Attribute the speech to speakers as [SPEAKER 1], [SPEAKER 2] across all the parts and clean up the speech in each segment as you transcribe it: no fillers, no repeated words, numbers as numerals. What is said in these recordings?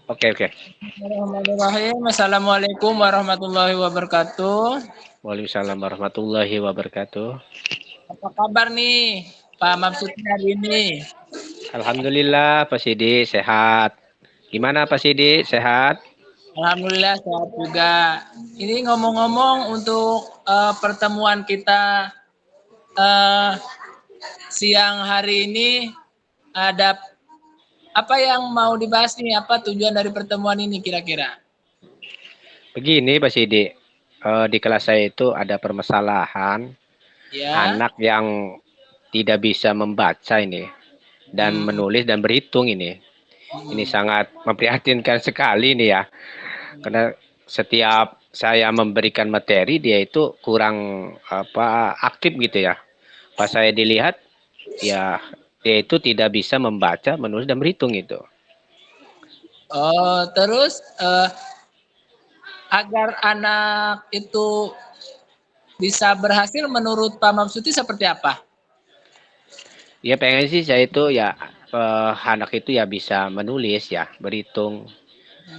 [SPEAKER 1] Oke, oke.
[SPEAKER 2] Bismillahirrahmanirrahim. Assalamualaikum warahmatullahi wabarakatuh.
[SPEAKER 1] Waalaikumsalam warahmatullahi wabarakatuh.
[SPEAKER 2] Apa kabar nih Pak Mabsudi hari ini?
[SPEAKER 1] Alhamdulillah Pak Sidi sehat. Gimana Pak Sidi sehat?
[SPEAKER 2] Alhamdulillah sehat juga. Ini ngomong-ngomong untuk pertemuan kita eh, siang hari ini ada apa yang mau dibahas nih? Apa tujuan dari pertemuan ini kira-kira?
[SPEAKER 1] Begini Pak Sidi, di kelas saya itu ada permasalahan
[SPEAKER 2] Ya.
[SPEAKER 1] anak yang tidak bisa membaca ini dan
[SPEAKER 2] Hmm.
[SPEAKER 1] menulis dan berhitung ini. Ini
[SPEAKER 2] Hmm.
[SPEAKER 1] sangat memprihatinkan sekali nih ya. Karena setiap saya memberikan materi dia itu kurang aktif gitu ya. Pas saya dilihat ya dia itu tidak bisa membaca, menulis dan berhitung itu.
[SPEAKER 2] Oh, terus agar anak itu bisa berhasil menurut Pak Mabsudi seperti apa?
[SPEAKER 1] Ya pengen sih saya itu ya anak itu ya bisa menulis ya, berhitung.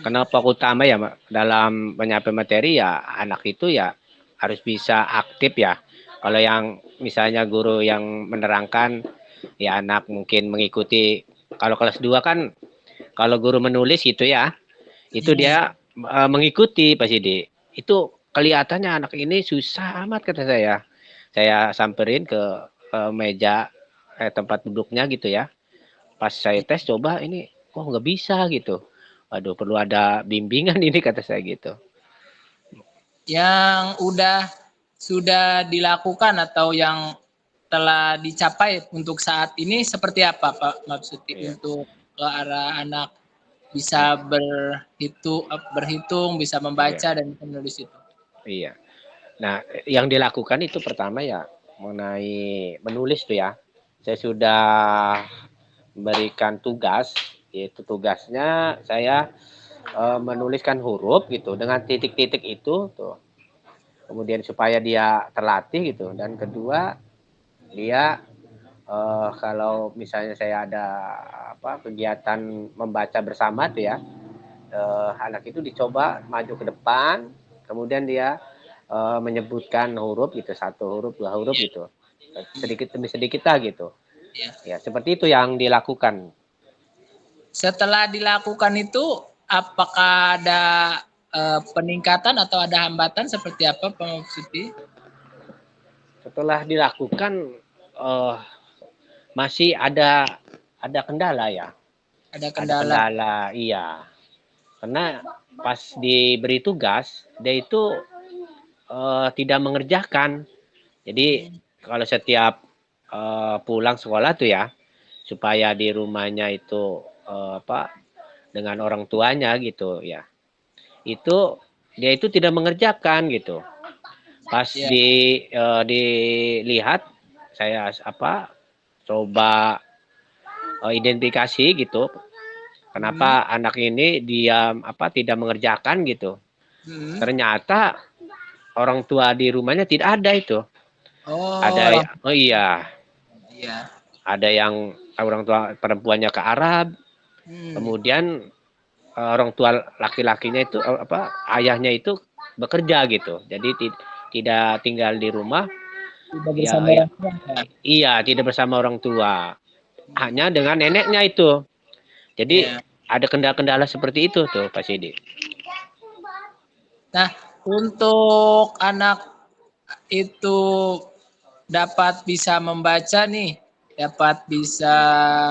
[SPEAKER 1] Kenapa utama ya dalam penyampaian materi ya anak itu ya harus bisa aktif ya. Kalau yang misalnya guru yang menerangkan ya anak mungkin mengikuti, kalau kelas 2 kan kalau guru menulis gitu ya, itu
[SPEAKER 2] Hmm.
[SPEAKER 1] dia mengikuti Pak Sidi. Itu kelihatannya anak ini susah amat kata saya. Saya samperin ke meja tempat duduknya gitu ya. Pas saya tes coba ini kok nggak bisa gitu. Waduh perlu ada bimbingan ini kata saya gitu.
[SPEAKER 2] Yang sudah dilakukan atau yang telah dicapai untuk saat ini seperti apa Pak Mabsudi
[SPEAKER 1] Iya,
[SPEAKER 2] untuk ke arah anak
[SPEAKER 1] iya,
[SPEAKER 2] bisa berhitung, bisa
[SPEAKER 1] iya,
[SPEAKER 2] membaca dan bisa menulis itu?
[SPEAKER 1] iya. Nah, yang dilakukan itu pertama ya mengenai menulis tuh ya. Saya sudah memberikan tugas, yaitu tugasnya saya menuliskan huruf gitu dengan titik-titik itu tuh. Kemudian supaya dia terlatih gitu dan kedua dia kalau misalnya saya ada kegiatan membaca bersama tuh ya, anak itu dicoba maju ke depan, kemudian dia menyebutkan huruf gitu, satu huruf, dua huruf
[SPEAKER 2] Ya.
[SPEAKER 1] gitu, sedikit demi sedikit lah gitu.
[SPEAKER 2] Ya.
[SPEAKER 1] Ya seperti itu yang dilakukan.
[SPEAKER 2] Setelah dilakukan itu, apakah ada peningkatan atau ada hambatan seperti apa Pak Mabsudi?
[SPEAKER 1] Setelah dilakukan eh, masih ada kendala ya,
[SPEAKER 2] Ada
[SPEAKER 1] ada
[SPEAKER 2] kendala?
[SPEAKER 1] kendala, iya. Karena pas diberi tugas dia itu tidak mengerjakan. Jadi
[SPEAKER 2] Hmm.
[SPEAKER 1] kalau setiap pulang sekolah tuh ya, supaya di rumahnya itu dengan orang tuanya gitu ya. Itu dia itu tidak mengerjakan gitu. Pas
[SPEAKER 2] Ya.
[SPEAKER 1] dilihat saya coba identifikasi gitu.
[SPEAKER 2] Hmm.
[SPEAKER 1] Kenapa anak ini dia tidak mengerjakan gitu.
[SPEAKER 2] Hmm.
[SPEAKER 1] Ternyata orang tua di rumahnya tidak ada itu.
[SPEAKER 2] Oh,
[SPEAKER 1] Ada
[SPEAKER 2] orang
[SPEAKER 1] oh iya,
[SPEAKER 2] iya.
[SPEAKER 1] ada yang orang tua perempuannya ke Arab,
[SPEAKER 2] Hmm.
[SPEAKER 1] kemudian orang tua laki-lakinya itu ayahnya itu bekerja gitu. Jadi tidak tinggal di rumah.
[SPEAKER 2] Tidak
[SPEAKER 1] Ya,
[SPEAKER 2] bersama
[SPEAKER 1] ya,
[SPEAKER 2] orang tua. Ya.
[SPEAKER 1] iya tidak bersama orang tua. Hanya dengan neneknya itu. Jadi
[SPEAKER 2] Ya.
[SPEAKER 1] ada kendala-kendala seperti itu tuh Pak Sidi.
[SPEAKER 2] Nah, untuk anak itu dapat bisa membaca nih, dapat bisa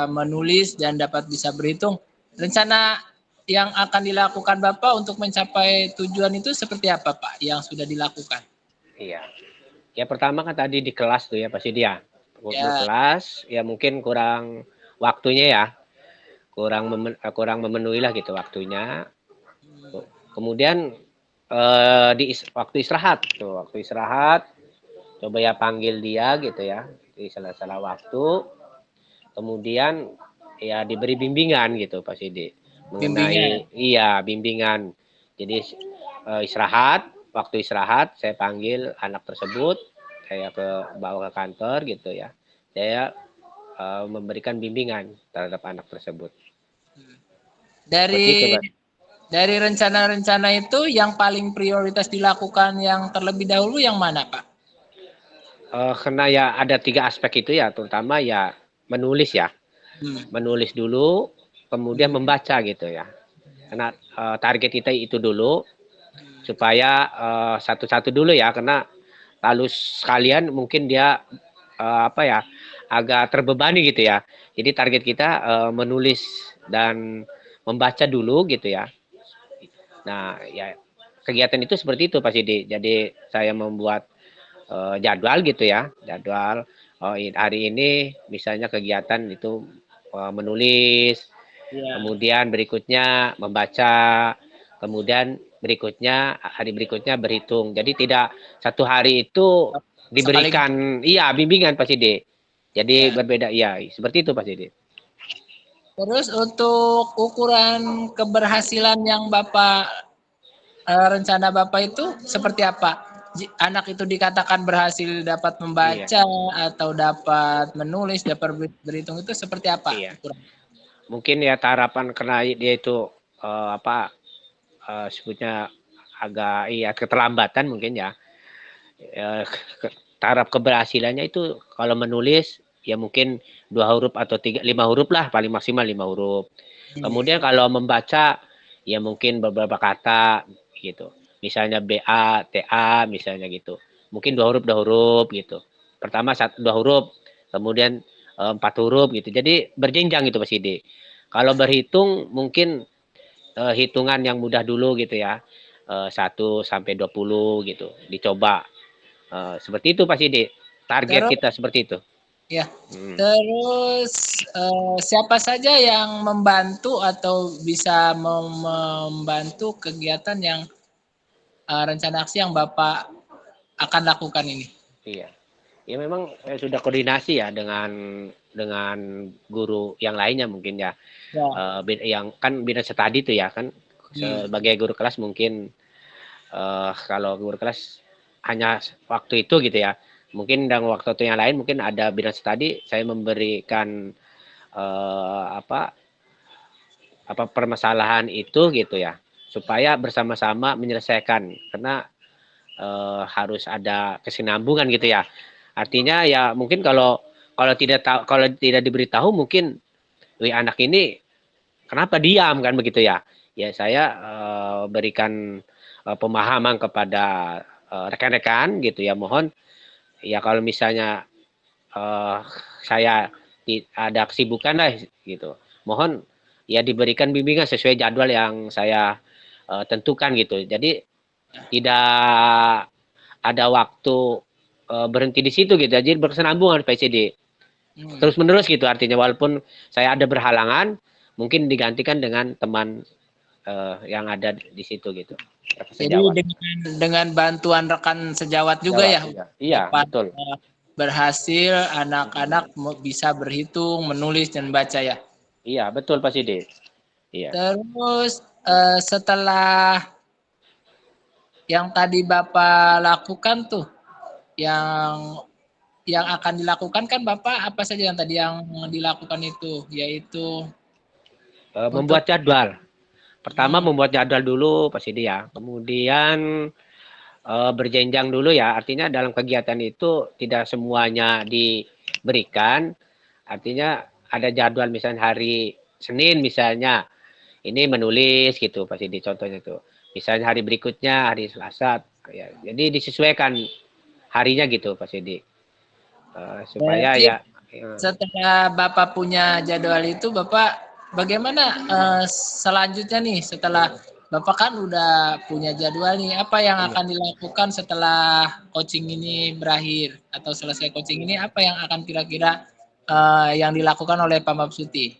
[SPEAKER 2] menulis dan dapat bisa berhitung. Rencana yang akan dilakukan Bapak untuk mencapai tujuan itu seperti apa Pak yang sudah dilakukan?
[SPEAKER 1] Iya. Ya pertama kan tadi di kelas tuh ya Pak Sidi ya. Di
[SPEAKER 2] Ya.
[SPEAKER 1] kelas ya mungkin kurang waktunya ya. Kurang memenuhi lah gitu waktunya. Kemudian di waktu istirahat tuh, waktu istirahat coba ya panggil dia gitu ya di salah-salah waktu. Kemudian ya diberi bimbingan gitu Pak Sidi mengenai
[SPEAKER 2] Bimbingan.
[SPEAKER 1] iya bimbingan. Jadi istirahat, waktu istirahat saya panggil anak tersebut, saya bawa ke kantor gitu ya. Saya memberikan bimbingan terhadap anak tersebut. Seperti itu,
[SPEAKER 2] Dari
[SPEAKER 1] Pak.
[SPEAKER 2] Dari rencana-rencana itu yang paling prioritas dilakukan yang terlebih dahulu yang mana, Pak?
[SPEAKER 1] Karena ya ada 3 aspek itu ya, terutama ya menulis ya.
[SPEAKER 2] Hmm.
[SPEAKER 1] Menulis dulu, kemudian membaca gitu ya. Karena target kita itu dulu, supaya satu-satu dulu ya, karena lalu sekalian mungkin dia apa ya, agak terbebani gitu ya. Jadi target kita menulis dan membaca dulu gitu ya. Nah ya kegiatan itu seperti itu Pak Sidi. Jadi saya membuat jadwal gitu ya, jadwal hari ini misalnya kegiatan itu menulis,
[SPEAKER 2] Ya.
[SPEAKER 1] kemudian berikutnya membaca, kemudian berikutnya hari berikutnya berhitung. Jadi tidak satu hari itu
[SPEAKER 2] Sekaligus.
[SPEAKER 1] diberikan iya bimbingan Pak Sidi. Jadi
[SPEAKER 2] Ya.
[SPEAKER 1] berbeda iya, seperti itu Pak Sidi.
[SPEAKER 2] Terus untuk ukuran keberhasilan yang Bapak rencana Bapak itu seperti apa? Anak itu dikatakan berhasil dapat
[SPEAKER 1] Iya,
[SPEAKER 2] membaca atau dapat menulis, dapat berhitung itu seperti apa
[SPEAKER 1] iya.
[SPEAKER 2] ukuran?
[SPEAKER 1] Mungkin ya harapan karena dia itu apa sebutnya agak iya keterlambatan mungkin ya. Taraf keberhasilannya itu kalau menulis ya mungkin 2 huruf atau 5 huruf lah paling maksimal 5 huruf. Kemudian kalau membaca ya mungkin beberapa kata gitu. Misalnya BA, TA misalnya gitu. Mungkin 2 huruf gitu. Pertama 2 huruf, kemudian 4 huruf gitu. Jadi berjenjang gitu Pak Sidi. Kalau berhitung mungkin hitungan yang mudah dulu gitu ya. 1 sampai 20 gitu. Dicoba. Seperti itu Pak Sidi. Target
[SPEAKER 2] Terus
[SPEAKER 1] kita seperti itu.
[SPEAKER 2] ya,
[SPEAKER 1] Hmm.
[SPEAKER 2] terus siapa saja yang membantu atau bisa membantu kegiatan yang rencana aksi yang Bapak akan lakukan ini?
[SPEAKER 1] Iya. Ya memang sudah koordinasi ya dengan guru yang lainnya mungkin ya.
[SPEAKER 2] Ya.
[SPEAKER 1] Yang kan bina tadi itu ya kan
[SPEAKER 2] Hmm.
[SPEAKER 1] sebagai guru kelas mungkin kalau guru kelas hanya waktu itu gitu ya. Mungkin dalam waktu yang lain mungkin ada bina tadi saya memberikan apa permasalahan itu gitu ya supaya bersama-sama menyelesaikan karena harus ada kesinambungan gitu ya. Artinya ya mungkin kalau tidak tahu kalau tidak diberitahu mungkin anak ini kenapa diam kan begitu ya. Ya saya berikan pemahaman kepada rekan-rekan gitu ya. Mohon ya kalau misalnya eh, saya ada kesibukan lah gitu. Mohon ya diberikan bimbingan sesuai jadwal yang saya tentukan gitu. Jadi tidak ada waktu berhenti di situ gitu. Jadi berkesinambungan PCD.
[SPEAKER 2] Hmm.
[SPEAKER 1] Terus menerus gitu artinya walaupun saya ada berhalangan mungkin digantikan dengan teman yang ada di situ gitu.
[SPEAKER 2] Jadi
[SPEAKER 1] Sejawat.
[SPEAKER 2] dengan bantuan rekan sejawat juga
[SPEAKER 1] Sejawat
[SPEAKER 2] ya
[SPEAKER 1] iya. Iya,
[SPEAKER 2] dapat
[SPEAKER 1] betul.
[SPEAKER 2] berhasil anak-anak bisa berhitung, menulis dan baca ya.
[SPEAKER 1] Iya, betul Pak Sidi. Iya.
[SPEAKER 2] Terus setelah yang tadi Bapak lakukan tuh, yang akan dilakukan kan Bapak apa saja yang tadi yang dilakukan itu, yaitu untuk
[SPEAKER 1] Membuat jadwal. Pertama membuat jadwal dulu Pak Sidi ya. Kemudian berjenjang dulu ya. Artinya dalam kegiatan itu tidak semuanya diberikan. Artinya ada jadwal misalnya hari Senin misalnya ini menulis gitu Pak Sidi contohnya tuh. Misalnya hari berikutnya hari Selasa ya. Jadi disesuaikan harinya gitu Pak Sidi. Supaya
[SPEAKER 2] berarti
[SPEAKER 1] ya
[SPEAKER 2] setelah Bapak punya jadwal itu, Bapak bagaimana selanjutnya nih setelah Bapak kan udah punya jadwal nih, apa yang
[SPEAKER 1] iya.
[SPEAKER 2] akan dilakukan setelah coaching ini berakhir atau selesai coaching ini, apa yang akan kira-kira yang dilakukan oleh Pak Mapsuti?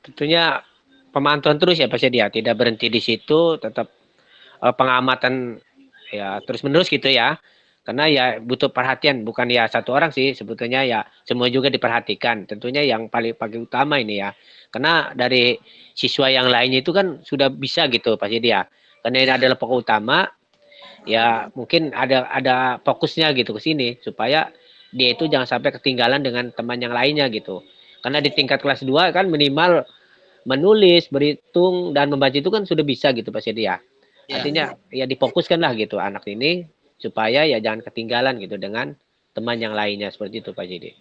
[SPEAKER 1] Tentunya pemantauan terus ya Pak Sidi ya. Tidak berhenti di situ, tetap pengamatan ya terus menerus gitu ya. Karena ya butuh perhatian, bukan ya satu orang sih sebetulnya ya semua juga diperhatikan. Tentunya yang paling utama ini ya. Karena dari siswa yang lainnya itu kan sudah bisa gitu Pak Sidi ya. Karena ini adalah pokok utama, ya mungkin ada fokusnya gitu ke sini supaya dia itu jangan sampai ketinggalan dengan teman yang lainnya gitu. Karena di tingkat kelas 2 kan minimal menulis, berhitung dan membaca itu kan sudah bisa gitu Pak Sidi ya.
[SPEAKER 2] Ya.
[SPEAKER 1] Artinya ya difokuskan lah gitu anak ini supaya ya jangan ketinggalan gitu dengan teman yang lainnya seperti itu Pak Sidi.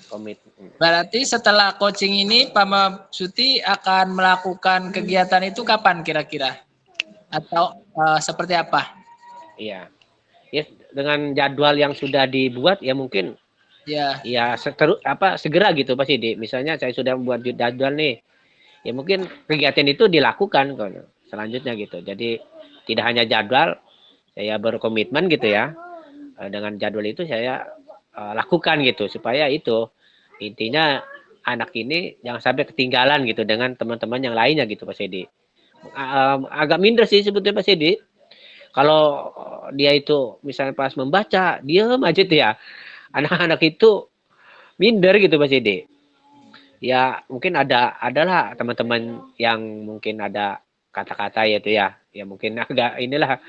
[SPEAKER 1] Komit.
[SPEAKER 2] Berarti setelah coaching ini Pak Mapsuti akan melakukan kegiatan itu kapan kira-kira? Atau seperti apa?
[SPEAKER 1] Iya. Ya dengan jadwal yang sudah dibuat ya mungkin
[SPEAKER 2] Ya.
[SPEAKER 1] ya segera gitu Pak Sidi. Misalnya saya sudah membuat jadwal nih. Ya mungkin kegiatan itu dilakukan selanjutnya gitu. Jadi tidak hanya jadwal, saya berkomitmen gitu ya. Dengan jadwal itu saya lakukan gitu supaya itu intinya anak ini jangan sampai ketinggalan gitu dengan teman-teman yang lainnya gitu Pak Sedi. Agak minder sih sebetulnya Pak Sedi. Kalau dia itu misalnya pas membaca, diam aja tuh ya. Anak-anak itu minder gitu Pak Sedi. Ya mungkin adalah teman-teman yang mungkin ada kata-kata ya itu ya. Ya mungkin agak inilah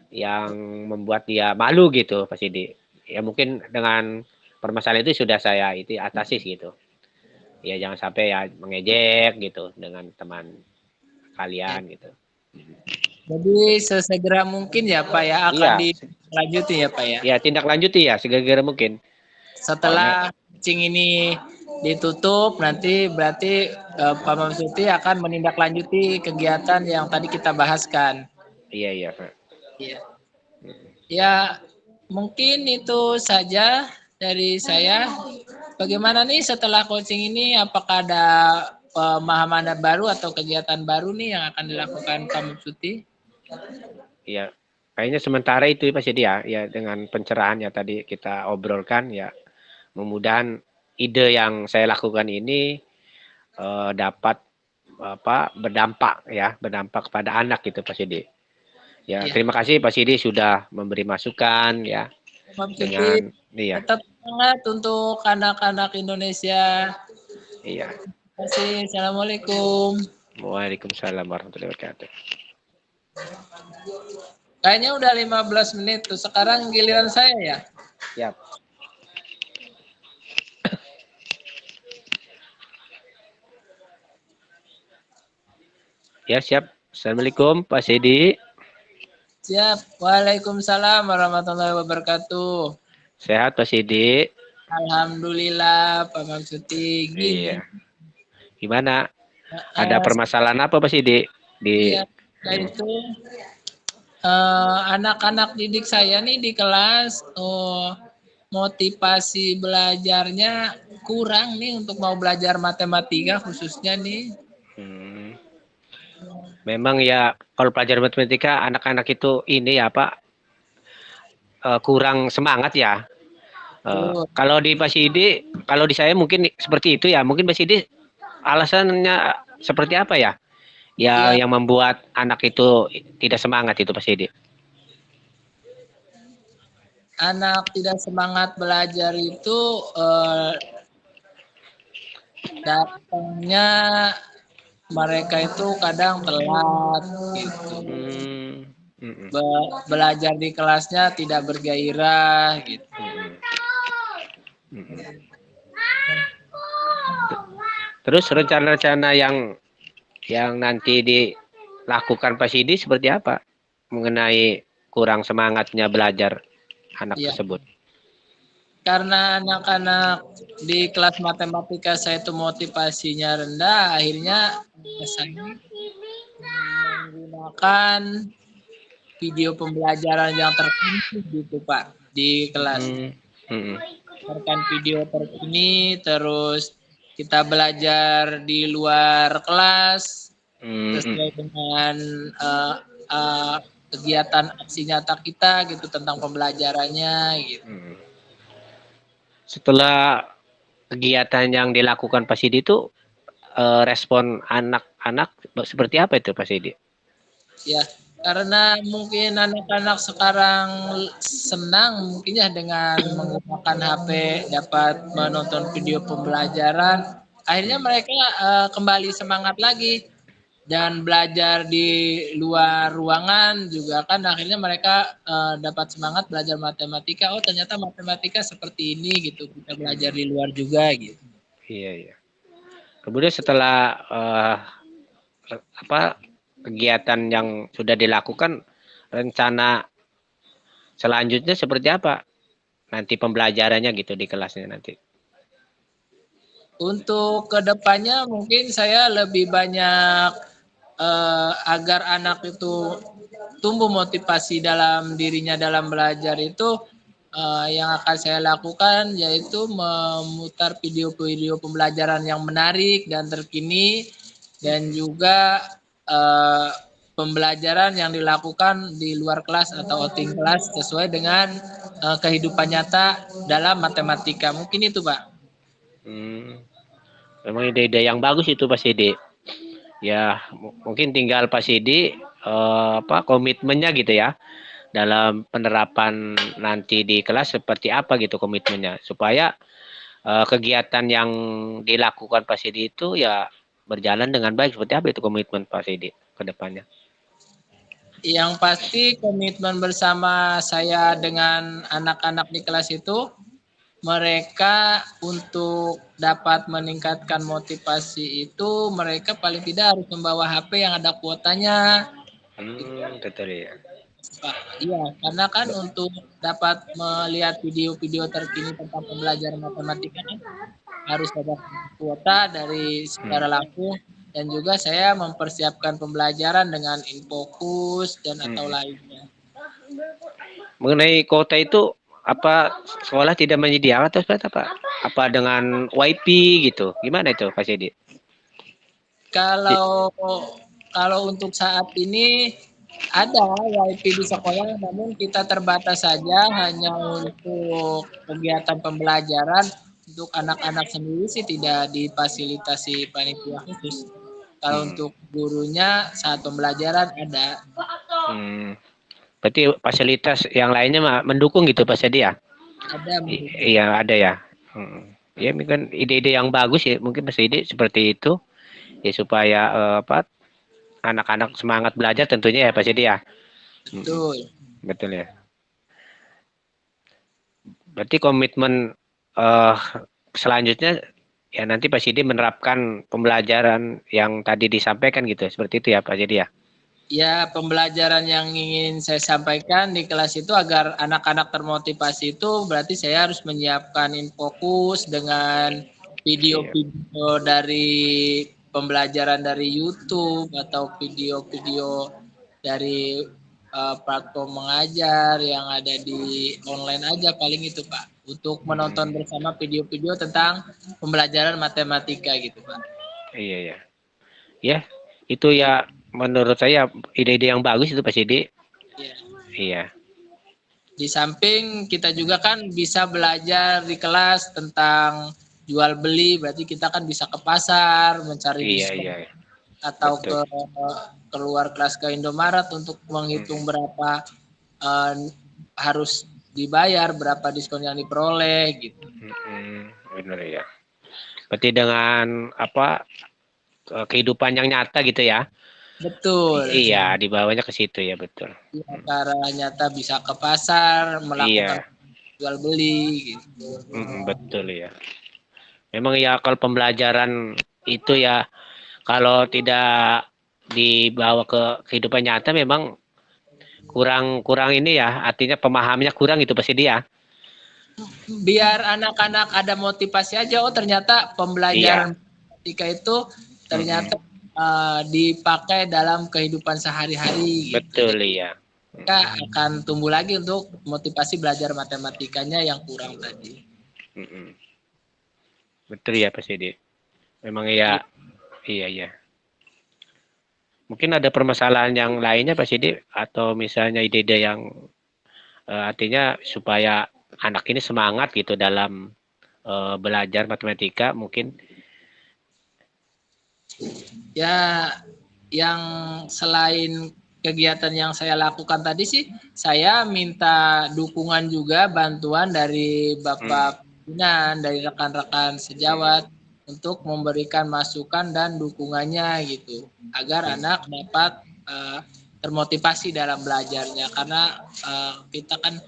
[SPEAKER 1] yang membuat dia malu gitu Pak Sidi. Ya mungkin dengan permasalahan itu sudah saya itu atasi gitu. Ya jangan sampai ya mengejek gitu dengan teman kalian gitu.
[SPEAKER 2] Jadi sesegera mungkin ya Pak ya akan
[SPEAKER 1] Iya,
[SPEAKER 2] dilanjuti ya Pak ya.
[SPEAKER 1] ya tindak lanjuti ya segera mungkin. Soalnya
[SPEAKER 2] Setelah coaching ini ditutup, nanti berarti Pak Mamsuti akan menindaklanjuti kegiatan yang tadi kita bahaskan.
[SPEAKER 1] iya iya Pak.
[SPEAKER 2] Iya. Ya, mungkin itu saja dari saya. Bagaimana nih setelah coaching ini? Apakah ada pemahaman baru atau kegiatan baru nih yang akan dilakukan Pak Mamsuti?
[SPEAKER 1] Iya. Kayaknya sementara itu Pak Sidi ya. Ya dengan pencerahan ya tadi kita obrolkan ya. Mudah-mudahan ide yang saya lakukan ini dapat berdampak kepada anak gitu Pak Sidi. Ya,
[SPEAKER 2] Ya.
[SPEAKER 1] terima kasih Pak Sidi sudah memberi masukan ya
[SPEAKER 2] Pak Mamsuti
[SPEAKER 1] dengan iya.
[SPEAKER 2] tetap semangat untuk anak-anak Indonesia.
[SPEAKER 1] Iya.
[SPEAKER 2] Terima kasih. Assalamualaikum.
[SPEAKER 1] Waalaikumsalam warahmatullahi wabarakatuh.
[SPEAKER 2] Kayaknya udah 15 menit tuh. Sekarang giliran saya ya.
[SPEAKER 1] Siap. Ya, siap. Assalamualaikum Pak Sidi.
[SPEAKER 2] Siap. Waalaikumsalam warahmatullahi wabarakatuh.
[SPEAKER 1] Sehat Pak Sidi?
[SPEAKER 2] Alhamdulillah Pak Mamsuti. Gini.
[SPEAKER 1] Iya. Gimana? Ada permasalahan apa Pak Sidi?
[SPEAKER 2] Iya, itu anak-anak didik saya nih di kelas motivasi belajarnya kurang nih untuk mau belajar matematika khususnya nih.
[SPEAKER 1] Memang ya kalau pelajaran matematika anak-anak itu ini ya Pak kurang semangat ya. Kalau di Pak Sidi, kalau di saya mungkin seperti itu ya. Mungkin Pak Sidi alasannya seperti apa ya? Ya, yang membuat anak itu tidak semangat itu Pak Sidi.
[SPEAKER 2] Anak tidak semangat belajar itu datangnya mereka itu kadang telat gitu. Belajar di kelasnya tidak bergairah gitu.
[SPEAKER 1] Terus rencana-rencana yang nanti dilakukan Pak Sidi seperti apa mengenai kurang semangatnya belajar anak tersebut?
[SPEAKER 2] Karena anak-anak di kelas matematika saya itu motivasinya rendah, akhirnya saya menggunakan video pembelajaran yang terkini gitu Pak di kelas. Berdasarkan video terkini, terus kita belajar di luar kelas sesuai dengan kegiatan aksi nyata kita gitu tentang pembelajarannya gitu.
[SPEAKER 1] Setelah kegiatan yang dilakukan Pak Sidi itu respon anak-anak seperti apa itu Pak Sidi?
[SPEAKER 2] Ya, karena mungkin anak-anak sekarang senang mungkin ya dengan menggunakan HP dapat menonton video pembelajaran. Akhirnya mereka kembali semangat lagi dan belajar di luar ruangan juga kan akhirnya mereka dapat semangat belajar matematika. Oh ternyata matematika seperti ini gitu. Kita belajar di luar juga gitu.
[SPEAKER 1] Iya iya. Kemudian setelah apa kegiatan yang sudah dilakukan, rencana selanjutnya seperti apa? Nanti pembelajarannya gitu di kelasnya nanti.
[SPEAKER 2] Untuk kedepannya mungkin saya lebih banyak agar anak itu tumbuh motivasi dalam dirinya dalam belajar itu yang akan saya lakukan yaitu memutar video-video pembelajaran yang menarik dan terkini dan juga eh, pembelajaran yang dilakukan di luar kelas atau outing kelas sesuai dengan kehidupan nyata dalam matematika. Mungkin itu, Pak.
[SPEAKER 1] Memang ide-ide yang bagus itu Pak Sidi. Ya, mungkin tinggal Pak Sidi apa komitmennya gitu ya dalam penerapan nanti di kelas seperti apa gitu komitmennya supaya kegiatan yang dilakukan Pak Sidi itu ya berjalan dengan baik. Seperti apa itu komitmen Pak Sidi ke depannya?
[SPEAKER 2] Yang pasti komitmen bersama saya dengan anak-anak di kelas itu mereka untuk dapat meningkatkan motivasi itu mereka paling tidak harus membawa HP yang ada kuotanya.
[SPEAKER 1] Betul ya.
[SPEAKER 2] Pak, iya, karena kan untuk dapat melihat video-video terkini tentang pembelajaran matematika kan harus ada kuota dari
[SPEAKER 1] Hmm.
[SPEAKER 2] secara langsung dan juga saya mempersiapkan pembelajaran dengan Infokus dan atau
[SPEAKER 1] Hmm.
[SPEAKER 2] lainnya.
[SPEAKER 1] Mengenai kuota itu apa sekolah tidak menyediakan atau seperti apa? Apa dengan WiFi gitu? Gimana itu Pak Sidi?
[SPEAKER 2] Kalau kalau untuk saat ini ada WiFi di sekolah, namun kita terbatas saja hanya untuk kegiatan pembelajaran. Untuk anak-anak sendiri sih tidak difasilitasi panitia khusus. Kalau
[SPEAKER 1] Hmm.
[SPEAKER 2] untuk gurunya saat pembelajaran ada.
[SPEAKER 1] Hmm. Berarti fasilitas yang lainnya mendukung gitu Pak Sedi ya?
[SPEAKER 2] Ada mendukung.
[SPEAKER 1] Iya ada ya. Ya ini kan ide-ide yang bagus ya mungkin Pak Sedi seperti itu ya supaya apa anak-anak semangat belajar tentunya ya Pak Sedi ya.
[SPEAKER 2] Betul.
[SPEAKER 1] Betul ya. Berarti komitmen eh selanjutnya ya nanti Pak Sidi menerapkan pembelajaran yang tadi disampaikan gitu seperti itu ya Pak Sidi ya.
[SPEAKER 2] Ya, pembelajaran yang ingin saya sampaikan di kelas itu agar anak-anak termotivasi itu berarti saya harus menyiapkan Infokus dengan
[SPEAKER 1] Iya.
[SPEAKER 2] video-video dari pembelajaran dari YouTube atau video-video dari platform mengajar yang ada di online aja paling itu Pak. Untuk menonton bersama video-video tentang pembelajaran matematika gitu Pak.
[SPEAKER 1] Iya ya. Ya, itu ya menurut saya ide-ide yang bagus itu Pak Sidi.
[SPEAKER 2] Ya.
[SPEAKER 1] Iya.
[SPEAKER 2] Di samping kita juga kan bisa belajar di kelas tentang jual beli, berarti kita kan bisa ke pasar mencari
[SPEAKER 1] Iya
[SPEAKER 2] diskon
[SPEAKER 1] iya.
[SPEAKER 2] atau
[SPEAKER 1] Betul.
[SPEAKER 2] keluar kelas ke Indomaret untuk menghitung berapa harus dibayar, berapa diskon yang diperoleh gitu.
[SPEAKER 1] Benar ya. Berarti dengan apa kehidupan yang nyata gitu ya.
[SPEAKER 2] Betul.
[SPEAKER 1] Iya, dibawanya ke situ ya betul.
[SPEAKER 2] Ya, cara nyata bisa ke pasar, melakukan
[SPEAKER 1] Iya,
[SPEAKER 2] jual beli gitu.
[SPEAKER 1] betul ya. Memang ya kalau pembelajaran itu ya kalau tidak dibawa ke kehidupan nyata memang kurang kurang ini ya, artinya pemahamannya kurang itu pasti dia.
[SPEAKER 2] Biar anak-anak ada motivasi aja, oh ternyata
[SPEAKER 1] Iya,
[SPEAKER 2] pembelajaran matematika itu ternyata dipakai dalam kehidupan sehari-hari gitu.
[SPEAKER 1] betul
[SPEAKER 2] Jadi
[SPEAKER 1] ya.
[SPEAKER 2] mereka akan tumbuh lagi untuk motivasi belajar matematikanya yang kurang tadi.
[SPEAKER 1] Betul ya Pak Sidi. Memang ya, iya ya. Mungkin ada permasalahan yang lainnya Pak Sidi atau misalnya ide-ide yang artinya supaya anak ini semangat gitu dalam belajar matematika mungkin.
[SPEAKER 2] Ya, yang selain kegiatan yang saya lakukan tadi sih, saya minta dukungan juga bantuan dari Bapak pimpinan, dari rekan-rekan sejawat untuk memberikan masukan dan dukungannya gitu, agar anak dapat termotivasi dalam belajarnya karena kita kan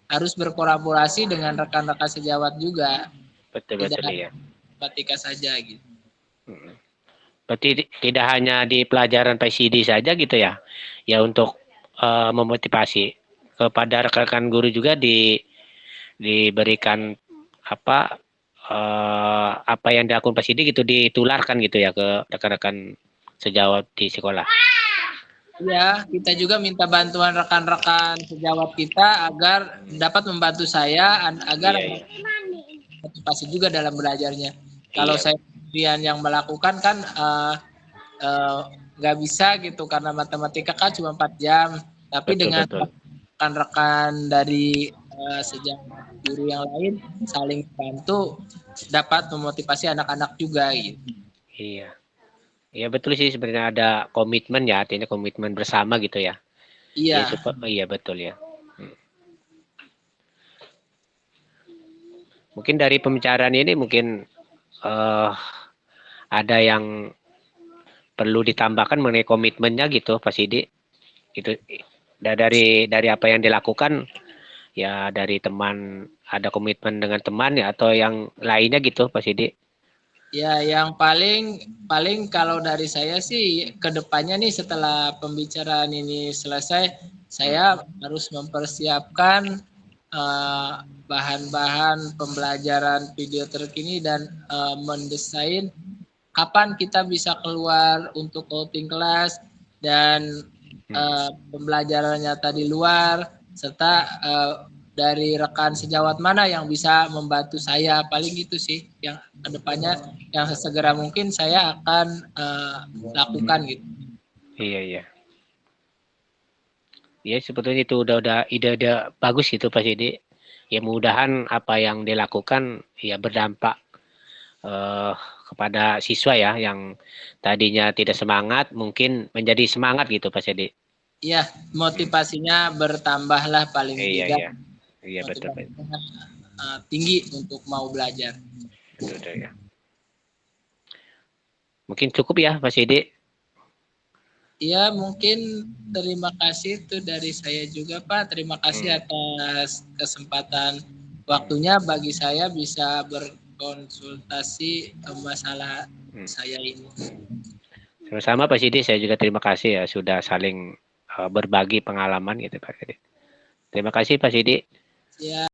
[SPEAKER 2] harus berkolaborasi dengan rekan-rekan sejawat juga,
[SPEAKER 1] Betul
[SPEAKER 2] tidak
[SPEAKER 1] betul ya.
[SPEAKER 2] matematika saja gitu.
[SPEAKER 1] Berarti tidak hanya di pelajaran PCD saja gitu ya, ya untuk memotivasi kepada rekan-rekan guru juga diberikan apa yang dilakukan PCD gitu ditularkan gitu ya ke rekan-rekan sejawat di sekolah.
[SPEAKER 2] Ya, kita juga minta bantuan rekan-rekan sejawat kita agar dapat membantu saya agar
[SPEAKER 1] Iya, iya.
[SPEAKER 2] motivasi juga dalam belajarnya. Kalau
[SPEAKER 1] Iya,
[SPEAKER 2] saya sendirian yang melakukan kan nggak bisa gitu karena matematika kan cuma 4 jam. Tapi
[SPEAKER 1] betul
[SPEAKER 2] dengan
[SPEAKER 1] betul.
[SPEAKER 2] rekan-rekan dari sejawat guru yang lain saling bantu dapat memotivasi anak-anak juga gitu.
[SPEAKER 1] Iya. Iya betul sih sebenarnya ada komitmen ya, artinya komitmen bersama gitu ya. Iya,
[SPEAKER 2] Iya,
[SPEAKER 1] iya betul ya. Mungkin dari pembicaraan ini mungkin ada yang perlu ditambahkan mengenai komitmennya gitu, Pak Sidi. Itu dari apa yang dilakukan ya dari teman ada komitmen dengan teman ya atau yang lainnya gitu, Pak Sidi.
[SPEAKER 2] ya yang paling paling kalau dari saya sih kedepannya nih setelah pembicaraan ini selesai, saya harus mempersiapkan bahan-bahan pembelajaran video terkini dan mendesain kapan kita bisa keluar untuk outing kelas dan pembelajarannya tadi luar serta dari rekan sejawat mana yang bisa membantu saya paling itu sih yang kedepannya yang sesegera mungkin saya akan lakukan gitu.
[SPEAKER 1] Iya iya. Ya sebetulnya itu udah ide bagus gitu Pak Sidi. Ya mudahan apa yang dilakukan ya berdampak eh, kepada siswa ya yang tadinya tidak semangat mungkin menjadi semangat gitu Pak Sidi.
[SPEAKER 2] Iya, motivasinya bertambahlah paling
[SPEAKER 1] Iya
[SPEAKER 2] tidak
[SPEAKER 1] iya. Iya betul Pak.
[SPEAKER 2] motivasinya tinggi untuk mau belajar.
[SPEAKER 1] Betul, betul ya. Mungkin cukup ya Pak Sidi.
[SPEAKER 2] Ya, mungkin terima kasih itu dari saya juga, Pak. Terima kasih atas kesempatan waktunya bagi saya bisa berkonsultasi masalah saya ini.
[SPEAKER 1] Sama-sama Pak Sidi, saya juga terima kasih ya sudah saling berbagi pengalaman gitu Pak Sidi. Terima kasih Pak Sidi.
[SPEAKER 2] Ya.